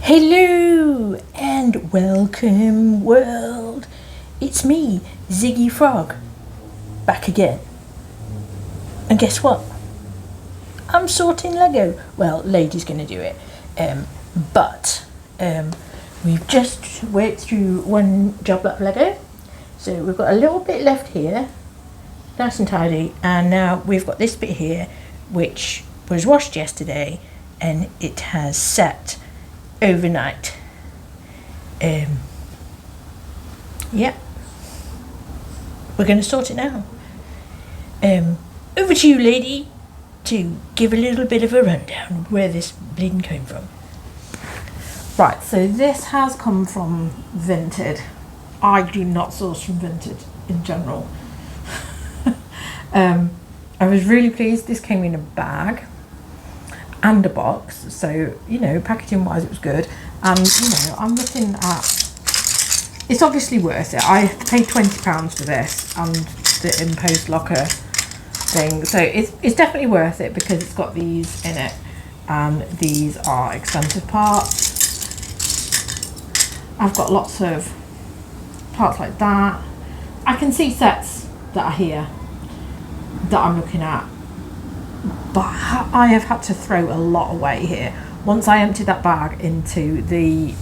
Hello and welcome world. It's me, Ziggy Frog, back again. And guess what? I'm sorting Lego. Well, Lady's gonna do it. But we've just worked through one job lot of Lego. So we've got a little bit left here, nice and tidy, and now we've got this bit here which was washed yesterday and it has set overnight. Yeah, we're going to sort it now. Over to you, lady, to give a little bit of a rundown of where this bleeding came from. Right, so this has come from Vinted. I do not source from Vinted in general. I was really pleased this came in a bag and a box, so packaging wise it was good. And I'm looking at, it's obviously worth it. I paid £20 for this and the in-post locker thing, so it's definitely worth it because it's got these in it, and these are expensive parts. I've got lots of parts like that. I can see sets that are here that I'm looking at, but I have had to throw a lot away here. Once I emptied that bag into the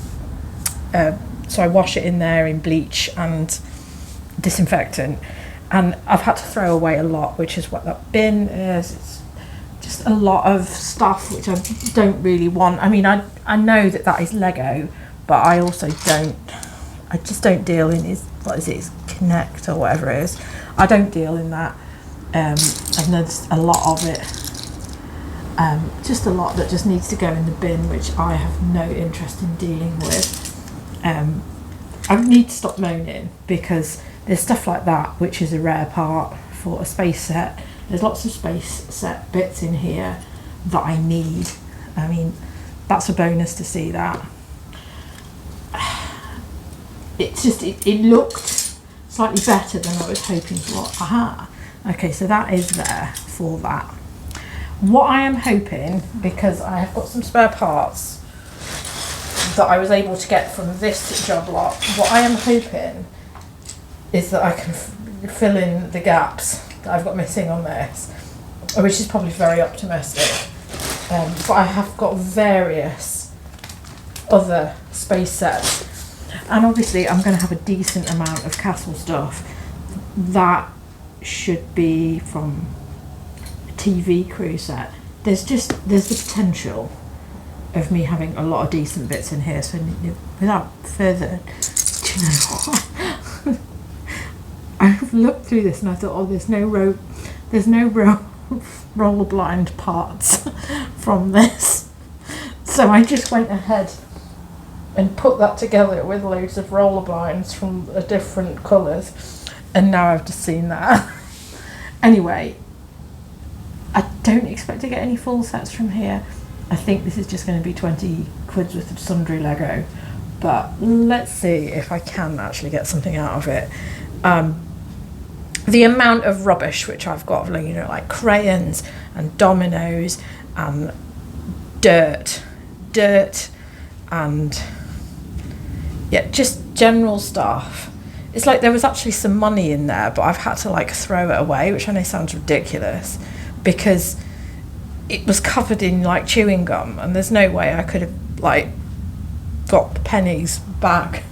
so I wash it in there in bleach and disinfectant, and I've had to throw away a lot, which is what that bin is. It's just a lot of stuff which I don't really want. I mean, I know that is Lego, but I also just don't deal in his, what is it, his Connect or whatever it is. I don't deal in that. And there's a lot of it, just a lot that just needs to go in the bin, which I have no interest in dealing with. I need to stop moaning because there's stuff like that which is a rare part for a space set. There's lots of space set bits in here that I need. I mean, that's a bonus to see that. It's just, it looked slightly better than I was hoping for. Aha. Okay, so that is there for that. What I am hoping, because I have got some spare parts that I was able to get from this job lot, what I am hoping is that I can fill in the gaps that I've got missing on this, which is probably very optimistic. But I have got various other space sets, and obviously I'm going to have a decent amount of castle stuff that should be from a TV crew set. There's the potential of me having a lot of decent bits in here, so without further, do you know what? I've looked through this and I thought, oh, there's no roller blind parts from this, so I just went ahead and put that together with loads of roller blinds from different colours. And now I've just seen that. Anyway, I don't expect to get any full sets from here. I think this is just going to be 20 quid's worth of sundry Lego. But let's see if I can actually get something out of it. The amount of rubbish which I've got, like crayons and dominoes and dirt and just general stuff. It's like there was actually some money in there, but I've had to throw it away, which I know sounds ridiculous because it was covered in chewing gum, and there's no way I could have got the pennies back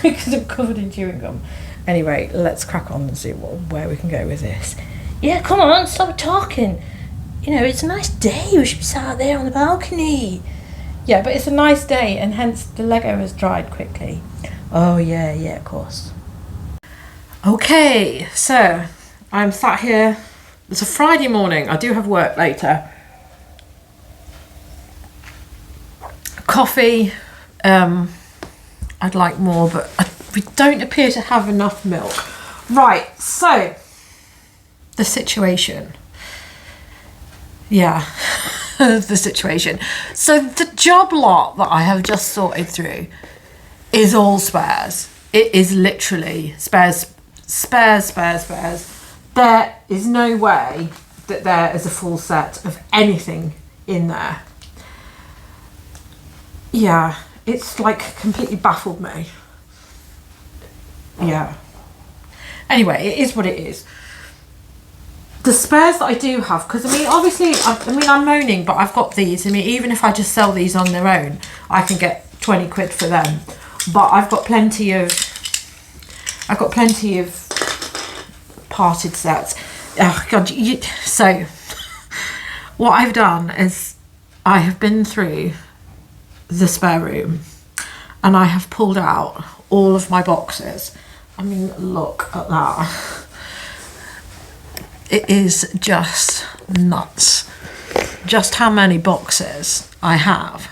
because it's covered in chewing gum. Anyway, let's crack on and see where we can go with this. Yeah, come on, stop talking. It's a nice day. We should be sat out there on the balcony. Yeah, but it's a nice day, and hence the Lego has dried quickly. Oh yeah, of course. Okay, so I'm sat here. It's a Friday morning. I do have work later. Coffee. I'd like more, but we don't appear to have enough milk. Right, so the situation. Yeah, the situation. So the job lot that I have just sorted through is all spares. It is literally spares. There is no way that there is a full set of anything in there. Yeah, it's like completely baffled me. Yeah. Anyway, it is what it is. The spares that I do have, because I mean, obviously, I'm moaning, but I've got these. I mean, even if I just sell these on their own, I can get 20 quid for them. But I've got plenty of parted sets. Oh God! So what I've done is I have been through the spare room and I have pulled out all of my boxes. I mean, look at that. It is just nuts just how many boxes I have.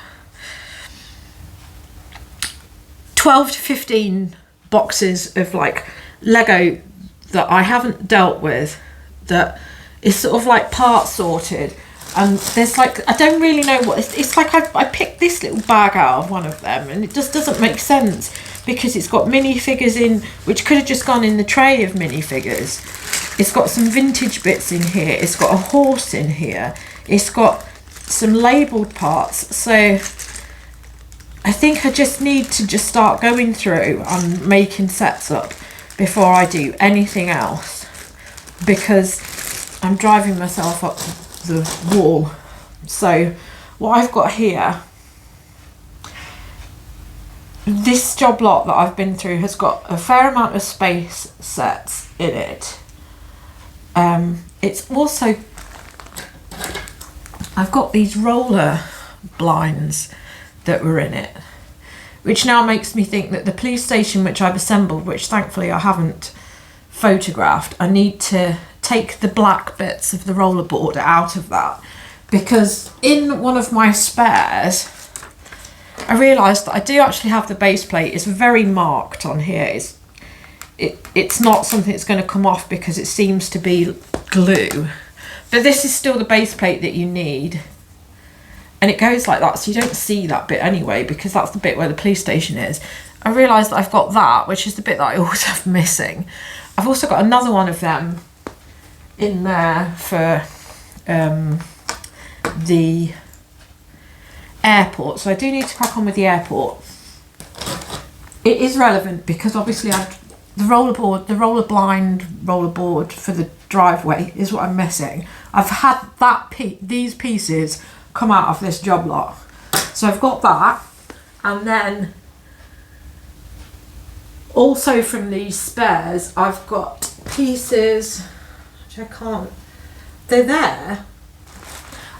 12 to 15 boxes of like Lego that I haven't dealt with, that is sort of like part sorted, and there's like, I don't really know what it's like. I picked this little bag out of one of them and it just doesn't make sense, because it's got minifigures in, which could have just gone in the tray of minifigures. It's got some vintage bits in here. It's got a horse in here. It's got some labelled parts. So I think I just need to just start going through and making sets up before I do anything else, because I'm driving myself up the wall. So what I've got here, this job lot that I've been through has got a fair amount of space sets in it. It's also, I've got these roller blinds that were in it, which now makes me think that the police station which I've assembled, which thankfully I haven't photographed, I need to take the black bits of the rollerboard out of that, because in one of my spares I realised that I do actually have the base plate. It's very marked on here. It's not something that's going to come off because it seems to be glue, but this is still the base plate that you need, and it goes like that, so you don't see that bit anyway, because that's the bit where the police station is. I realised that I've got that, which is the bit that I always have missing. I've also got another one of them in there for the airport, so I do need to crack on with the airport. It is relevant because obviously the rollerboard for the driveway is what I'm missing. I've had these pieces come out of this job lot, so I've got that, and then also from these spares I've got pieces which I can't, they're there.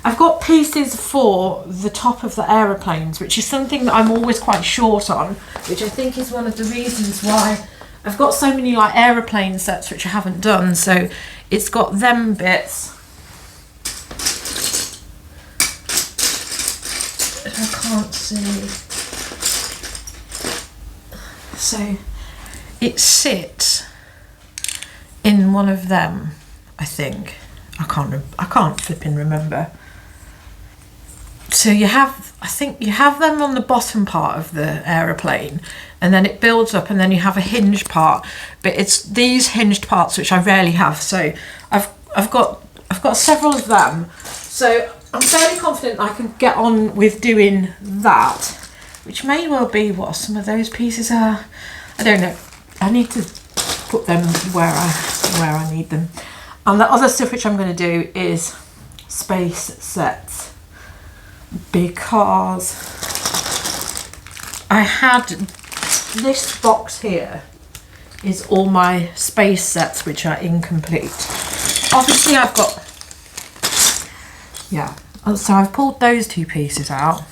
I've got pieces for the top of the aeroplanes, which is something that I'm always quite short on, which I think is one of the reasons why I've got so many like aeroplane sets which I haven't done. So it's got them bits. I can't see. So it sits in one of them, I think. I can't flipping remember. So you have, I think you have them on the bottom part of the aeroplane, and then it builds up, and then you have a hinge part. But it's these hinged parts which I rarely have. So I've got several of them. So I'm fairly confident I can get on with doing that, which may well be what some of those pieces are. I don't know. I need to put them where I need them. And the other stuff which I'm going to do is space sets, because I had this box here is all my space sets which are incomplete. Obviously I've got, yeah, so I've pulled those two pieces out.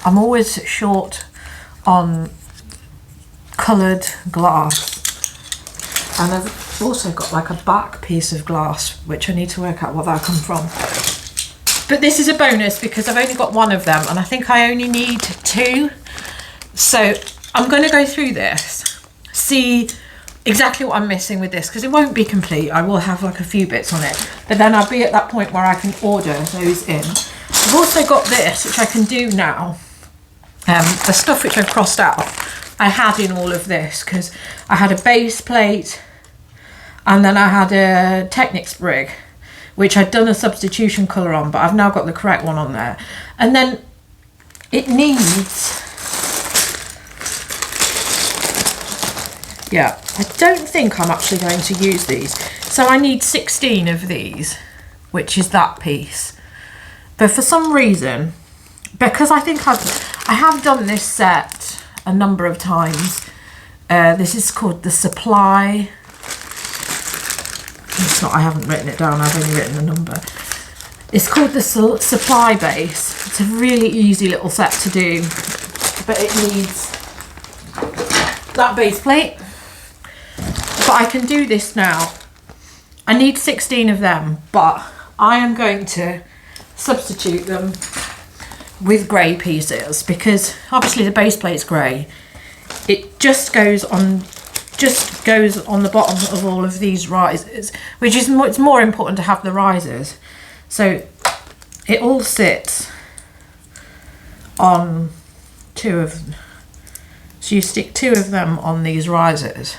I'm always short on coloured glass, and I've also got like a back piece of glass which I need to work out where that come from. But this is a bonus because I've only got one of them, and I think I only need two. So I'm going to go through this, see exactly what I'm missing with this, because it won't be complete. I will have like a few bits on it, but then I'll be at that point where I can order those in. I've also got this which I can do now. The stuff which I've crossed out I had in all of this, because I had a base plate and then I had a Technics brig which I'd done a substitution colour on, but I've now got the correct one on there. And then it needs Yeah, I don't think I'm actually going to use these. So I need 16 of these, which is that piece. But for some reason, because I think I have done this set a number of times. This is called the Supply. It's not, I haven't written it down, I've only written the number. It's called the Supply Base. It's a really easy little set to do, but it needs that base plate. But I can do this now. I need 16 of them, but I am going to substitute them with grey pieces because obviously the base plate's grey. It just goes on the bottom of all of these risers, which is it's more important to have the risers. So it all sits on two of them. So you stick 2 of them on these risers.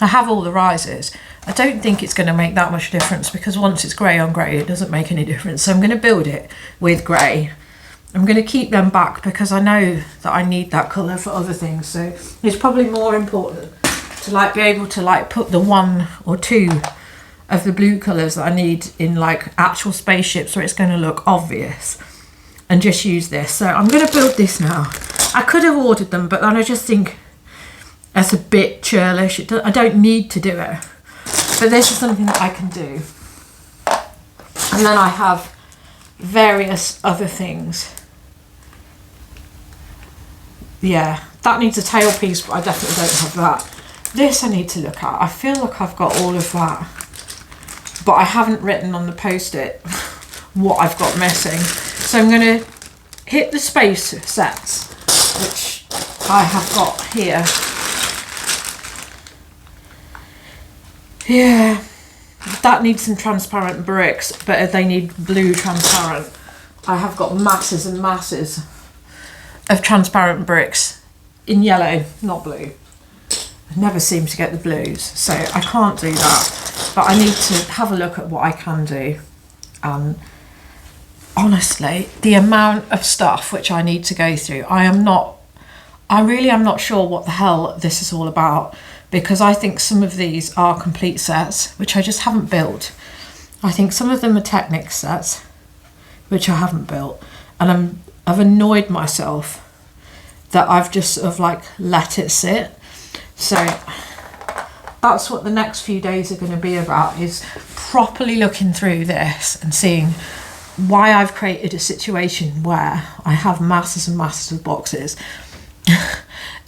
I have all the risers. I don't think it's going to make that much difference because once it's grey on grey, it doesn't make any difference. So I'm going to build it with grey. I'm going to keep them back because I know that I need that colour for other things. So it's probably more important to like be able to like put the 1 or 2 of the blue colours that I need in like actual spaceships where it's going to look obvious, and just use this. So I'm going to build this now. I could have ordered them, but then I just think that's a bit churlish. I don't need to do it, but this is something that I can do. And then I have various other things. Yeah, that needs a tailpiece, but I definitely don't have that. This I need to look at. I feel like I've got all of that, but I haven't written on the post-it what I've got missing. So I'm going to hit the space sets, which I have got here. Yeah, that needs some transparent bricks, but they need blue transparent. I have got masses and masses of transparent bricks in yellow, not blue. I never seem to get the blues, so I can't do that. But I need to have a look at what I can do. Honestly, the amount of stuff which I need to go through, I really am not sure what the hell this is all about, because I think some of these are complete sets which I just haven't built. I think some of them are Technic sets which I haven't built, and I've annoyed myself that I've just sort of like let it sit. So that's what the next few days are going to be about, is properly looking through this and seeing why I've created a situation where I have masses and masses of boxes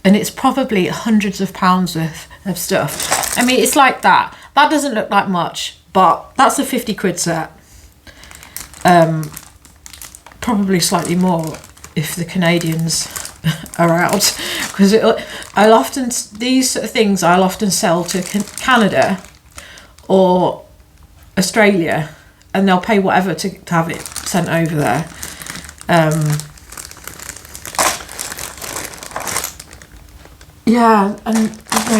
and it's probably hundreds of pounds worth of stuff. I mean, it's like that. That doesn't look like much, but that's a 50 quid set. Probably slightly more if the Canadians are out, because these sort of things I'll often sell to Canada or Australia, and they'll pay whatever to have it sent over there. Yeah, and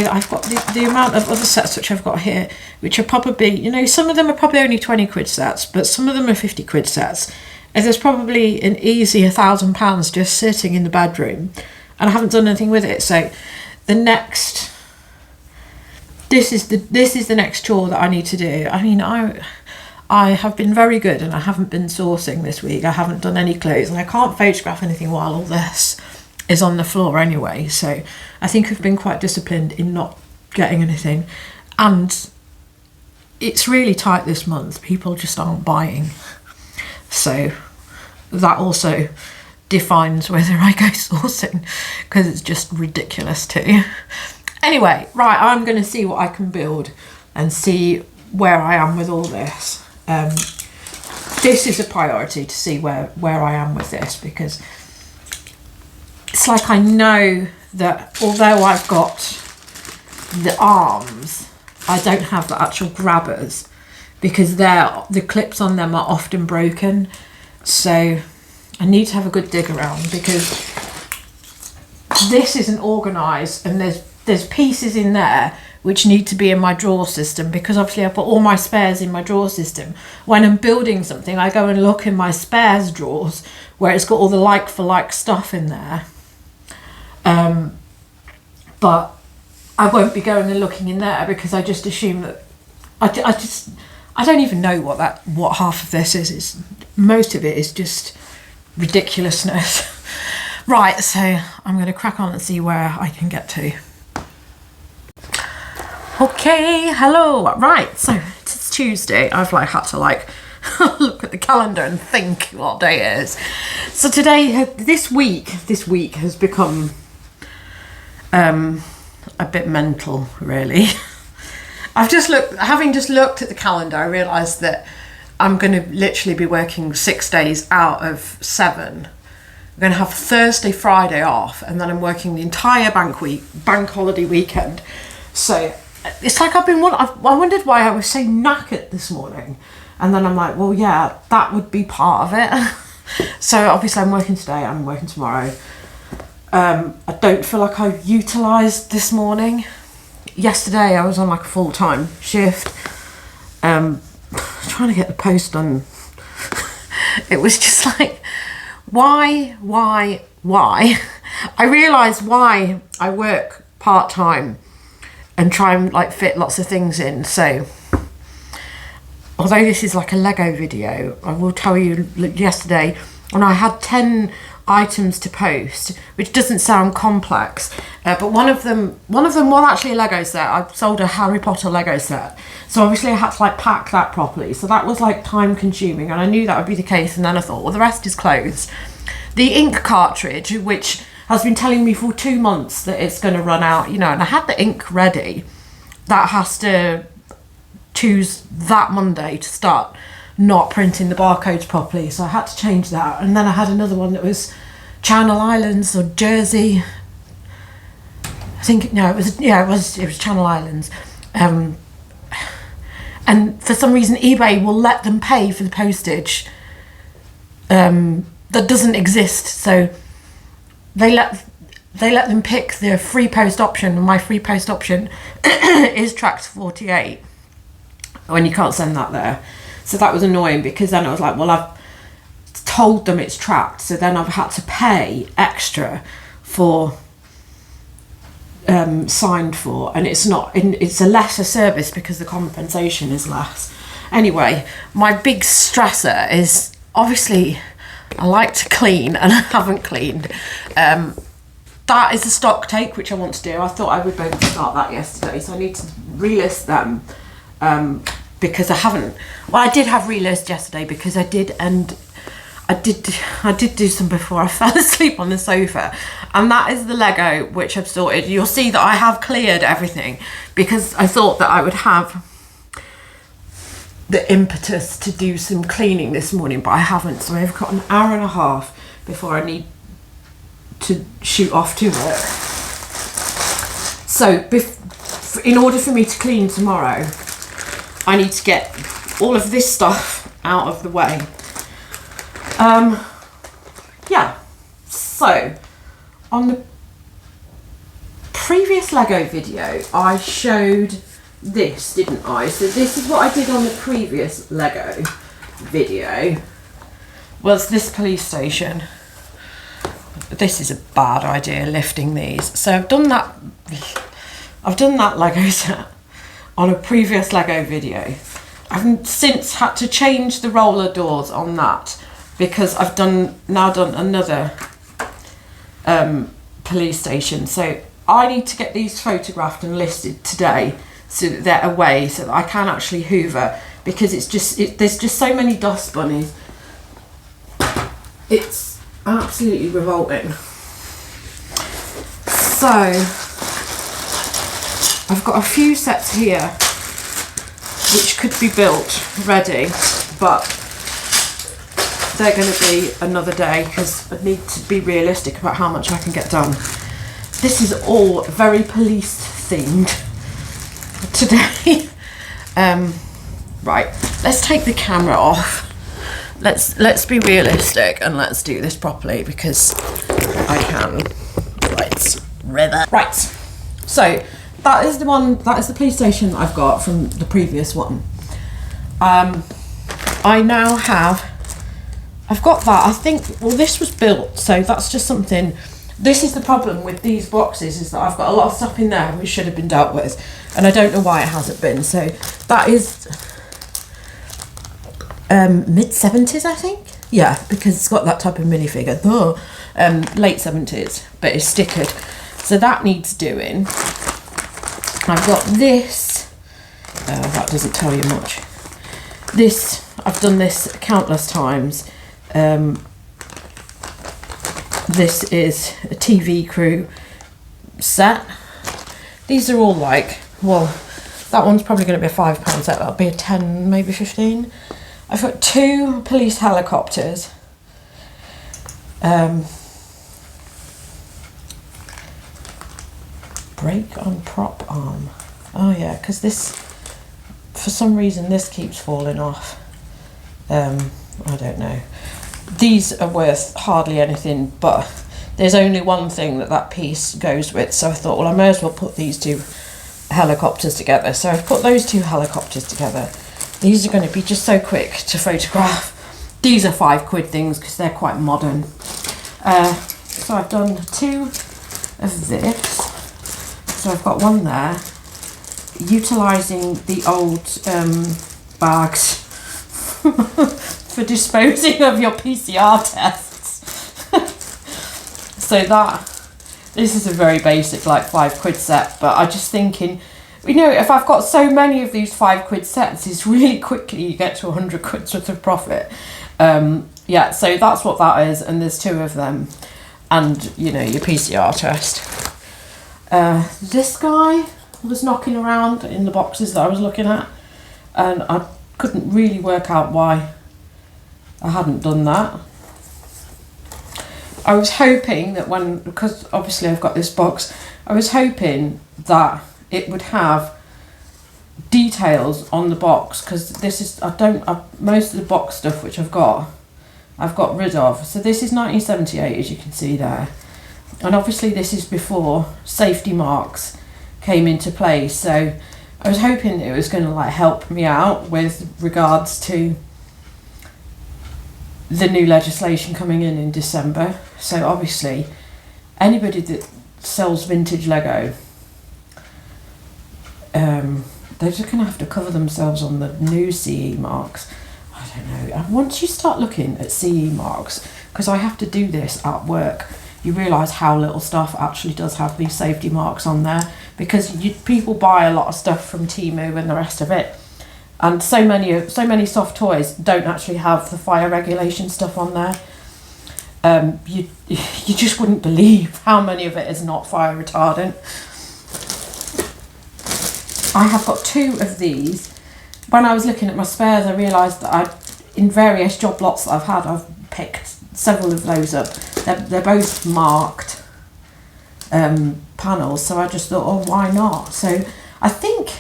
I've got the amount of other sets which I've got here, which are probably, you know, some of them are probably only 20 quid sets, but some of them are 50 quid sets. And there's probably an easy £1,000 just sitting in the bedroom, and I haven't done anything with it. So this is the next chore that I need to do. I mean, I have been very good, and I haven't been sourcing this week. I haven't done any clothes, and I can't photograph anything while all this is on the floor anyway. So I think I've been quite disciplined in not getting anything, and it's really tight this month. People just aren't buying. So that also defines whether I go sourcing, because it's just ridiculous too. Anyway, right, I'm going to see what I can build and see where I am with all this. This is a priority, to see where I am with this, because it's like I know that although I've got the arms, I don't have the actual grabbers, because the clips on them are often broken. So I need to have a good dig around, because this isn't organised, and there's pieces in there which need to be in my drawer system, because obviously I've got all my spares in my drawer system. When I'm building something, I go and look in my spares drawers where it's got all the like for like stuff in there. But I won't be going and looking in there because I just assume that I don't even know what half of this is. Most of it is just ridiculousness. Right, so I'm going to crack on and see where I can get to. Okay, hello. Right, so it's Tuesday. I've had to look at the calendar and think what day it is. So today, this week has become a bit mental, really. Having just looked at the calendar, I realised that I'm going to literally be working 6 days out of 7. I'm going to have Thursday, Friday off, and then I'm working the entire bank holiday weekend. So it's like I wondered why I was so knackered this morning. And then I'm like, well, yeah, that would be part of it. So obviously I'm working today, I'm working tomorrow. I don't feel like I utilised this morning. Yesterday I was on a full-time shift, trying to get the post done. It was just why? I realised why I work part-time and try and fit lots of things in. So although this is a Lego video, I will tell you, yesterday when I had 10 items to post, which doesn't sound complex, but one of them was actually a Lego set. I sold a Harry Potter Lego set, so obviously I had to pack that properly, so that was time consuming, and I knew that would be the case. And then I thought, well, the rest is clothes. The ink cartridge, which has been telling me for 2 months that it's going to run out, and I had the ink ready, that has to choose that Monday to start not printing the barcodes properly, so I had to change that. And then I had another one that was Channel Islands or Jersey. I think it was Channel Islands. And for some reason eBay will let them pay for the postage that doesn't exist, so they let them pick the free post option, and my free post option is tracked 48 when you can't send that there. So that was annoying, because then I was like, well, I've told them it's tracked, so then I've had to pay extra for signed for, and it's a lesser service because the compensation is less. Anyway, my big stressor is obviously I like to clean, and I haven't cleaned. That is a stock take which I want to do. I thought I would be able to start that yesterday, so I need to relist them. Because I haven't. Well, I did have relist yesterday because I did do some before I fell asleep on the sofa, and that is the Lego which I've sorted. You'll see that I have cleared everything because I thought that I would have the impetus to do some cleaning this morning, but I haven't. So I've got an hour and a half before I need to shoot off to work. So in order for me to clean tomorrow, I need to get all of this stuff out of the way. Yeah, so on the previous Lego video, I showed this, didn't I? So this is what I did on the previous Lego video, was this police station. This is a bad idea, lifting these. So I've done that Lego set on a previous Lego video. I've since had to change the roller doors on that because I've now done another police station. So I need to get these photographed and listed today so that they're away, so that I can actually hoover, because there's just so many dust bunnies. It's absolutely revolting. So I've got a few sets here which could be built ready, but they're going to be another day because I need to be realistic about how much I can get done. This is all very police themed today. Right, let's take the camera off. Let's be realistic and let's do this properly because I can. Right, river. Right, so that is the police station that I've got from the previous one. I now have, I've got that, I think, well, this was built, so that's just something This is the problem with these boxes, is that I've got a lot of stuff in there which should have been dealt with, and I don't know why it hasn't been. So that is mid-70s, I think. Yeah, because it's got that type of minifigure. Though late 70s, but it's stickered. So that needs doing. I've got this. That doesn't tell you much. This, I've done this countless times. This is a TV crew set. These are all like, well, that one's probably going to be a £5 set. That'll be a 10, maybe 15. I've got 2 police helicopters. Brake on prop arm. Oh yeah, because this, for some reason, this keeps falling off. I don't know. These are worth hardly anything, but there's only one thing that piece goes with, so I thought, well, I may as well put these 2 helicopters together. So I've put those 2 helicopters together. These are going to be just so quick to photograph. These are £5 things because they're quite modern. So I've done 2 of this. So I've got one there, utilising the old bags for disposing of your PCR tests. So this is a very basic, like £5 set, but I'm just thinking, you know, if I've got so many of these £5 sets, it's really quickly you get to £100 worth of profit. Yeah, so that's what that is, and there's 2 of them, and you know, your PCR test. This guy was knocking around in the boxes that I was looking at, and I couldn't really work out why I hadn't done that. I was hoping that because obviously I've got this box, I was hoping that it would have details on the box, because this is, most of the box stuff which I've got rid of. So this is 1978, as you can see there. And obviously this is before safety marks came into play. So I was hoping it was going to like help me out with regards to the new legislation coming in December. So obviously anybody that sells vintage Lego, they're just going to have to cover themselves on the new CE marks. I don't know. And once you start looking at CE marks, because I have to do this at work, you realise how little stuff actually does have these safety marks on there, because people buy a lot of stuff from Temu and the rest of it, and so many soft toys don't actually have the fire regulation stuff on there. You just wouldn't believe how many of it is not fire retardant. I have got 2 of these. When I was looking at my spares, I realised that in various job lots that I've had, I've picked several of those up. They're both marked panels, so I just thought, oh, why not? So I think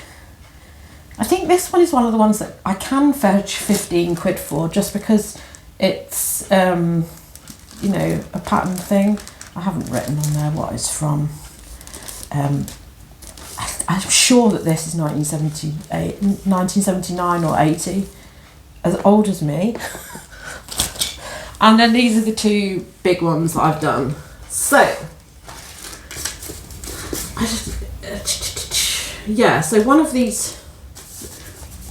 this one is one of the ones that I can fetch £15 for, just because it's you know, a pattern thing. I haven't written on there what it's from. I'm sure that this is 1979 or 80, as old as me. And then these are the 2 big ones that I've done. So, yeah, so one of these,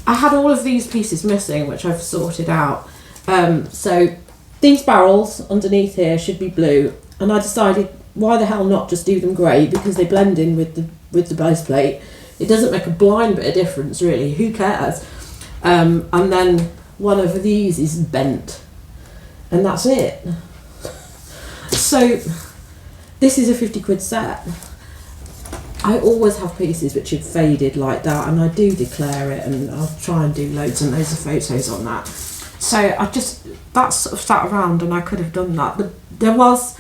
I had all of these pieces missing, which I've sorted out. So these barrels underneath here should be blue, and I decided, why the hell not just do them grey, because they blend in with the base plate. It doesn't make a blind bit of difference, really. Who cares? And then one of these is bent, and that's it. So this is a £50 set. I always have pieces which have faded like that, and I do declare it, and I'll try and do loads and loads of photos on that. So that sort of sat around, and I could have done that. There was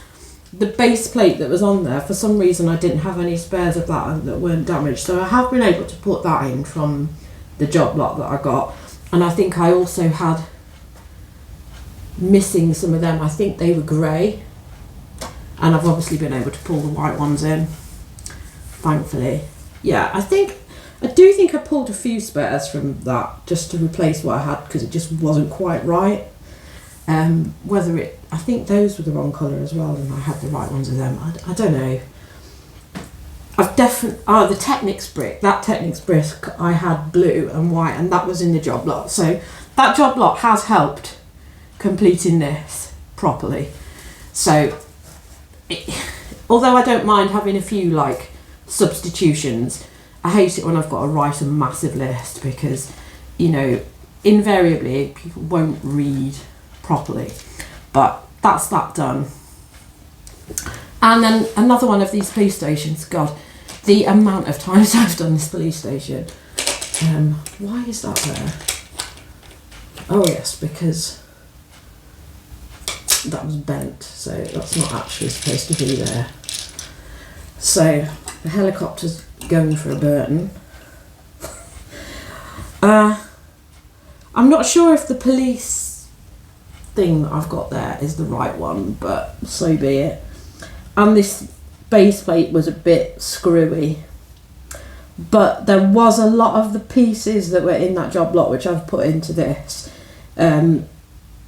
the base plate that was on there. For some reason I didn't have any spares of that weren't damaged, so I have been able to put that in from the job lot that I got. And I think I also had missing some of them. I think they were grey, and I've obviously been able to pull the white ones in, thankfully. Yeah, I do think I pulled a few spares from that just to replace what I had, because it just wasn't quite right. Whether it I think those were the wrong colour as well, and I had the right ones of them. I don't know. I've definitely... Oh, the Technics brick. That Technics brick, I had blue and white, and that was in the job lot. So that job lot has helped completing this properly. So, although I don't mind having a few, like, substitutions, I hate it when I've got to write a massive list because, you know, invariably people won't read properly. But that's that done. And then another one of these police stations. God, the amount of times I've done this police station. Why is that there? Oh yes, because that was bent, so that's not actually supposed to be there. So the helicopter's going for a Burton. I'm not sure if the police thing I've got there is the right one, but so be it. And this base plate was a bit screwy, but there was a lot of the pieces that were in that job lot which I've put into this.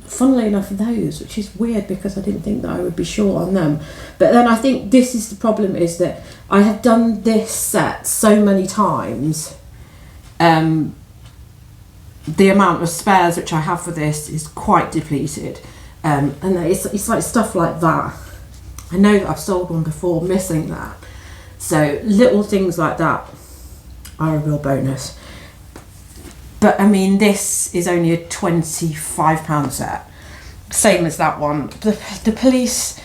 Funnily enough, those, which is weird because I didn't think that I would be short on them. But then I think this is the problem, is that I have done this set so many times. The amount of spares which I have for this is quite depleted. And it's like stuff like that. I know that I've sold one before missing that. So little things like that are a real bonus. But I mean, this is only a £25 set, same as that one. The police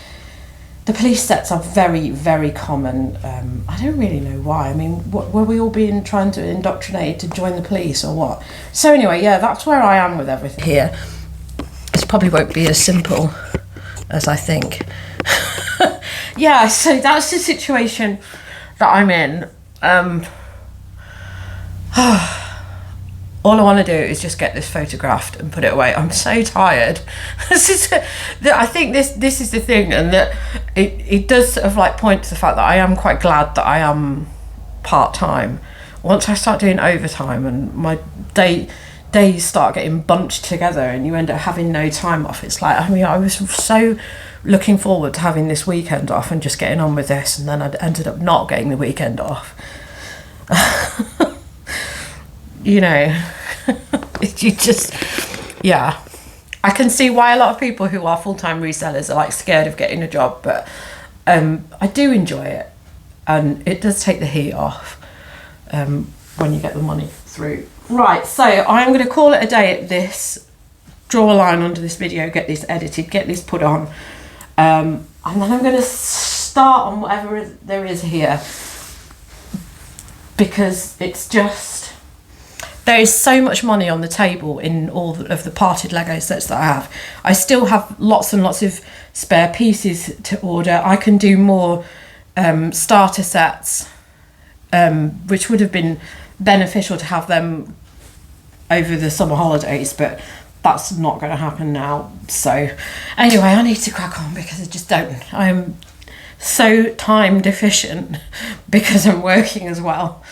sets are very, very common. I don't really know why. I mean, were we all being trying to indoctrinate to join the police or what? So anyway, yeah, that's where I am with everything here. This probably won't be as simple as I think. Yeah, so that's the situation that I'm in. All I want to do is just get this photographed and put it away. I'm so tired. I think this is the thing, and that it does sort of like point to the fact that I am quite glad that I am part-time. Once I start doing overtime and my days start getting bunched together and you end up having no time off, it's like, I mean, I was so looking forward to having this weekend off and just getting on with this, and then I ended up not getting the weekend off. You know, you just, yeah. I can see why a lot of people who are full-time resellers are like scared of getting a job, but I do enjoy it, and it does take the heat off when you get the money through. Right, so I'm going to call it a day at this, draw a line under this video, get this edited, get this put on, and then I'm going to start on whatever there is here, because it's just, there is so much money on the table in all of the parted Lego sets that I have. I still have lots and lots of spare pieces to order. I can do more starter sets, which would have been beneficial to have them over the summer holidays, but that's not going to happen now. So anyway, I need to crack on because I just don't. I'm so time deficient because I'm working as well.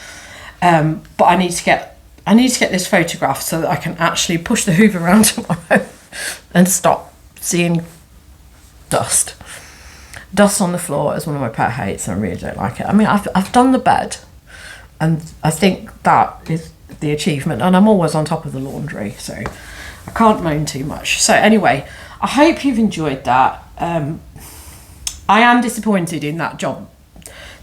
But I need to get this photographed so that I can actually push the Hoover around tomorrow and stop seeing dust. Dust on the floor is one of my pet hates, and I really don't like it. I mean, I've done the bed, and I think that is the achievement, and I'm always on top of the laundry, so I can't moan too much. So anyway, I hope you've enjoyed that. I am disappointed in that job.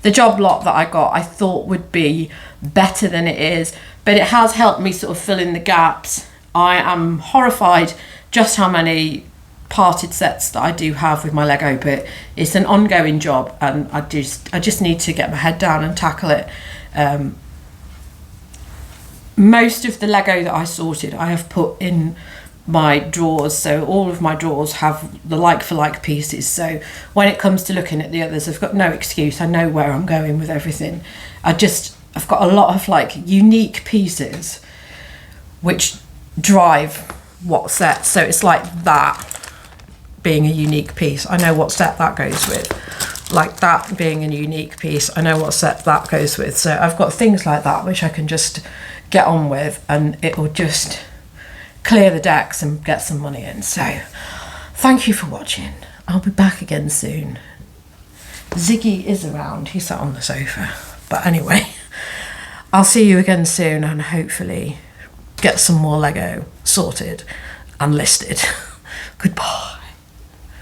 The job lot that I got, I thought would be better than it is, but it has helped me sort of fill in the gaps. I am horrified just how many parted sets that I do have with my Lego, but it's an ongoing job, and I just need to get my head down and tackle it. Most of the Lego that I sorted, I have put in my drawers, so all of my drawers have the like for like pieces, so when it comes to looking at the others, I've got no excuse. I know where I'm going with everything. I've got a lot of like unique pieces which drive what set, so it's like that being a unique piece, I know what set that goes with. Like that being a unique piece, I know what set that goes with. So I've got things like that which I can just get on with, and it will just clear the decks and get some money in. So Thank you for watching. I'll be back again soon. Ziggy is around. He sat on the sofa. But anyway, I'll see you again soon and hopefully get some more Lego sorted and listed. Goodbye.